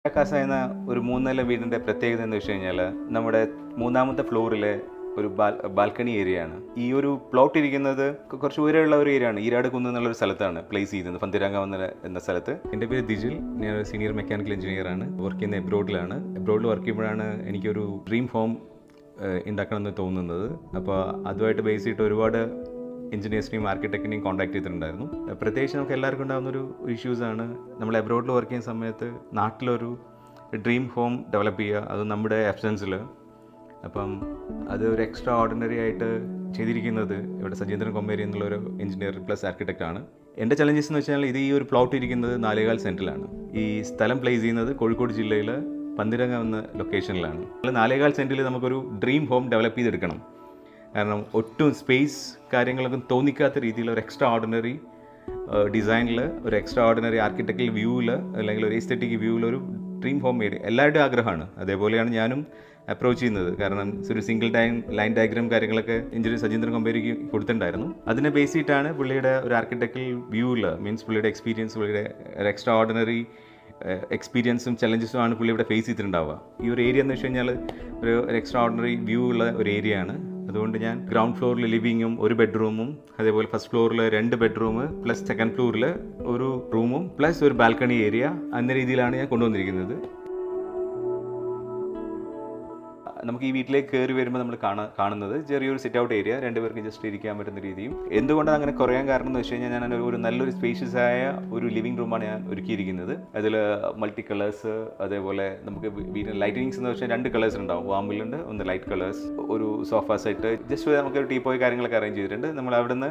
കാസ എന്ന ഒരു മൂന്നില വീടിൻ്റെ പ്രത്യേകത എന്ന് വെച്ച് കഴിഞ്ഞാൽ നമ്മുടെ മൂന്നാമത്തെ ഫ്ലോറിലെ ഒരു ബാൽക്കണി ഏരിയ ആണ്. ഈ ഒരു പ്ലോട്ട് ഇരിക്കുന്നത് കുറച്ച് ഉയരമുള്ള ഒരു ഏരിയ ആണ്. ഈരാട് കുന്ന് എന്നുള്ളൊരു സ്ഥലത്താണ് പ്ലേസ് ചെയ്യുന്നത്, പന്തിരാങ്കാവ് എന്ന സ്ഥലത്ത്. എൻ്റെ പേര് ദിജിൽ, ഞാൻ സീനിയർ മെക്കാനിക്കൽ എഞ്ചിനീയർ ആണ്. വർക്ക് ചെയ്യുന്ന എബ്രോഡിലാണ്. എബ്രോഡിൽ വർക്ക് ചെയ്യുമ്പോഴാണ് എനിക്കൊരു ഡ്രീം ഹോം ഉണ്ടാക്കണമെന്ന് തോന്നുന്നത്. അപ്പോൾ അതുമായിട്ട് ബേസ് ചെയ്തിട്ട് ഒരുപാട് എഞ്ചിനീയേഴ്സിനെയും ആർക്കിടെക്റ്റിനെയും കോൺടാക്ട് ചെയ്തിട്ടുണ്ടായിരുന്നു. പ്രത്യേകിച്ച് നമുക്ക് എല്ലാവർക്കും ഉണ്ടാകുന്നൊരു ഇഷ്യൂസാണ്, നമ്മൾ എബ്രോഡിൽ വർക്ക് ചെയ്യുന്ന സമയത്ത് നാട്ടിലൊരു ഡ്രീം ഹോം ഡെവലപ്പ് ചെയ്യുക, അത് നമ്മുടെ ആബ്സെൻസിൽ. അപ്പം അത് ഒരു എക്സ്ട്രാ ഓർഡിനറി ആയിട്ട് ചെയ്തിരിക്കുന്നത് ഇവിടെ സജീന്ദ്രൻ കൊമ്മേരി എന്നുള്ളൊരു എഞ്ചിനീയർ പ്ലസ് ആർക്കിടെക്റ്റ് ആണ്. എൻ്റെ ചലഞ്ചസ് എന്ന് വെച്ചാൽ ഇത് ഈ ഒരു പ്ലോട്ട് ഇരിക്കുന്നത് 4 സെൻറ്റിലാണ്. ഈ സ്ഥലം പ്ലേസ് ചെയ്യുന്നത് കോഴിക്കോട് ജില്ലയിൽ പന്തിരങ്കാവ് എന്ന ലൊക്കേഷനിലാണ്. 4 സെൻറ്റിൽ നമുക്കൊരു ഡ്രീം ഹോം ഡെവലപ്പ് ചെയ്തെടുക്കണം. കാരണം ഒട്ടും സ്പേസ് കാര്യങ്ങളൊക്കെ തോന്നിക്കാത്ത രീതിയിൽ ഒരു എക്സ്ട്രാ ഓർഡിനറി ഡിസൈനിൽ, ഒരു എക്സ്ട്രാ ഓർഡിനറി ആർക്കിടെക്റ്റൽ വ്യൂവിൽ, അല്ലെങ്കിൽ ഒരു എസ്തെറ്റിക് വ്യൂവിൽ ഒരു ഡ്രീം ഹോം മേഡ് എല്ലാവരുടെയും ആഗ്രഹമാണ്. അതേപോലെയാണ് ഞാനും അപ്രോച്ച് ചെയ്യുന്നത്. കാരണം ഒരു സിംഗിൾ ലൈൻ ഡയഗ്രാം കാര്യങ്ങളൊക്കെ എഞ്ചിനീയർ സജീന്ദ്രൻ കൊമ്പേരിക്ക് കൊടുത്തിട്ടുണ്ടായിരുന്നു. അതിനെ ബേസ് ചെയ്തിട്ടാണ് പുള്ളിയുടെ ഒരു ആർക്കിടെക്റ്റൽ വ്യൂവിൽ, മീൻസ് പുള്ളിയുടെ എക്സ്പീരിയൻസ്, പുള്ളിയുടെ ഒരു എക്സ്ട്രാ ഓർഡിനറി എക്സ്പീരിയൻസും ചലഞ്ചസും ആണ് പുള്ളി ഇവിടെ ഫേസ് ചെയ്തിട്ടുണ്ടാവുക. ഈ ഒരു ഏരിയ എന്ന് വെച്ച് കഴിഞ്ഞാൽ ഒരു എക്സ്ട്രാ ഓർഡിനറി വ്യൂ ഉള്ള ഒരു ഏരിയ ആണ്. അതുകൊണ്ട് ഞാൻ ഗ്രൗണ്ട് ഫ്ലോറിൽ ലിവിങ്ങും ഒരു ബെഡ്റൂമും, അതേപോലെ ഫസ്റ്റ് ഫ്ലോറിൽ 2 ബെഡ്റൂം പ്ലസ് സെക്കൻഡ് ഫ്ലോറിൽ ഒരു റൂമും പ്ലസ് ഒരു ബാൽക്കണി ഏരിയ എന്ന രീതിയിലാണ് ഞാൻ കൊണ്ടുവന്നിരിക്കുന്നത്. നമുക്ക് ഈ വീട്ടിലേക്ക് കയറി വരുമ്പോൾ നമ്മൾ കാണുന്നത് ചെറിയൊരു സിറ്റ് ഔട്ട് ഏരിയ, 2 പേർക്ക് ജസ്റ്റ് ഇരിക്കാൻ പറ്റുന്ന രീതിയും. എന്തുകൊണ്ടാണ് അങ്ങനെ കുറയാൻ കാരണം എന്ന് വെച്ച് കഴിഞ്ഞാൽ, ഞാൻ ഒരു നല്ലൊരു സ്പേഷ്യസ് ആയ ഒരു ലിവിംഗ് റൂമാണ് ഞാൻ ഒരുക്കിയിരിക്കുന്നത്. അതിൽ മൾട്ടി കളേഴ്സ്, അതേപോലെ നമുക്ക് വീട്ടിൽ ലൈറ്റിങ്സ് എന്ന് വെച്ചാൽ 2 കളേഴ്സ് ഉണ്ടാവും, വാമിലുണ്ട്, ഒന്ന് ലൈറ്റ് കളേഴ്സ്, ഒരു സോഫ സെറ്റ്, ജസ്റ്റ് നമുക്ക് ഒരു ടീപ്പോയ് കാര്യങ്ങളൊക്കെ അറേഞ്ച് ചെയ്തിട്ടുണ്ട്. നമ്മൾ അവിടെ നിന്ന്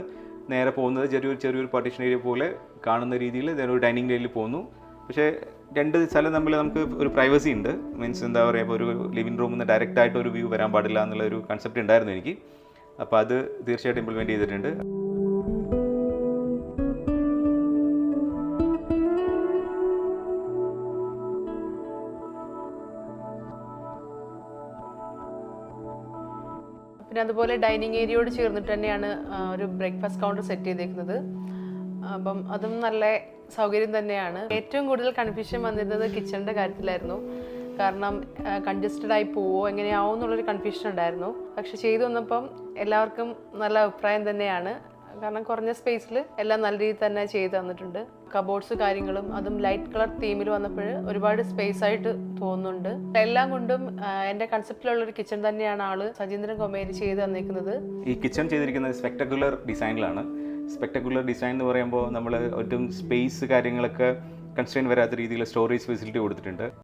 നേരെ പോകുന്നത് ചെറിയൊരു പാർട്ടീഷൻ ഏരിയ പോലെ കാണുന്ന രീതിയിൽ ഒരു ഡൈനിങ് ഏരിയയിൽ പോകുന്നു. പക്ഷേ 2 സ്ഥലം തമ്മിൽ നമുക്ക് ഒരു പ്രൈവസി ഉണ്ട്. മീൻസ് എന്താ പറയുക, ഇപ്പോൾ ഒരു ലിവിംഗ് റൂമിൽ നിന്ന് ഡയറക്റ്റ് ആയിട്ട് ഒരു വ്യൂ വരാൻ പാടില്ല എന്നുള്ളൊരു കൺസെപ്റ്റ് ഉണ്ടായിരുന്നു എനിക്ക്. അപ്പോൾ അത് തീർച്ചയായിട്ടും ഇംപ്ലിമെൻറ്റ് ചെയ്തിട്ടുണ്ട്. പിന്നെ അതുപോലെ ഡൈനിങ് ഏരിയയോട് ചേർന്നിട്ട് തന്നെയാണ് ഒരു ബ്രേക്ക്ഫാസ്റ്റ് കൗണ്ടർ സെറ്റ് ചെയ്തേക്കുന്നത്. അപ്പം അതും നല്ല സൗകര്യം തന്നെയാണ്. ഏറ്റവും കൂടുതൽ കൺഫ്യൂഷൻ വന്നിരുന്നത് കിച്ചണിൻ്റെ കാര്യത്തിലായിരുന്നു. കാരണം കൺജസ്റ്റഡ് ആയി പോവോ എങ്ങനെയാവും എന്നുള്ളൊരു കൺഫ്യൂഷൻ ഉണ്ടായിരുന്നു. പക്ഷെ ചെയ്തു വന്നപ്പം എല്ലാവർക്കും നല്ല അഭിപ്രായം തന്നെയാണ്. കാരണം കുറഞ്ഞ സ്പേസിൽ എല്ലാം നല്ല രീതിയിൽ തന്നെ ചെയ്ത് തന്നിട്ടുണ്ട്. കബോർഡ്സ് കാര്യങ്ങളും അതും ലൈറ്റ് കളർ തീമിൽ വന്നപ്പോൾ ഒരുപാട് സ്പേസ് ആയിട്ട് തോന്നുന്നുണ്ട്. എല്ലാം കൊണ്ടും എൻ്റെ കൺസെപ്റ്റിലുള്ളൊരു കിച്ചൺ തന്നെയാണ് ആള് സജീന്ദ്രൻ കൊമേരി ചെയ്ത് തന്നിരിക്കുന്നത്. ഈ കിച്ചൺ ചെയ്തിരിക്കുന്നത് സ്പെക്ടക്കുലർ ഡിസൈനിലാണ്. സ്പെക്ടക്കുലർ ഡിസൈൻ എന്ന് പറയുമ്പോൾ നമ്മൾ ഒട്ടും സ്പേസ് കാര്യങ്ങളൊക്കെ കൺസ്ട്രെയിൻ വരാത്ത രീതിയിൽ സ്റ്റോറേജ് ഫെസിലിറ്റി കൊടുത്തിട്ടുണ്ട്.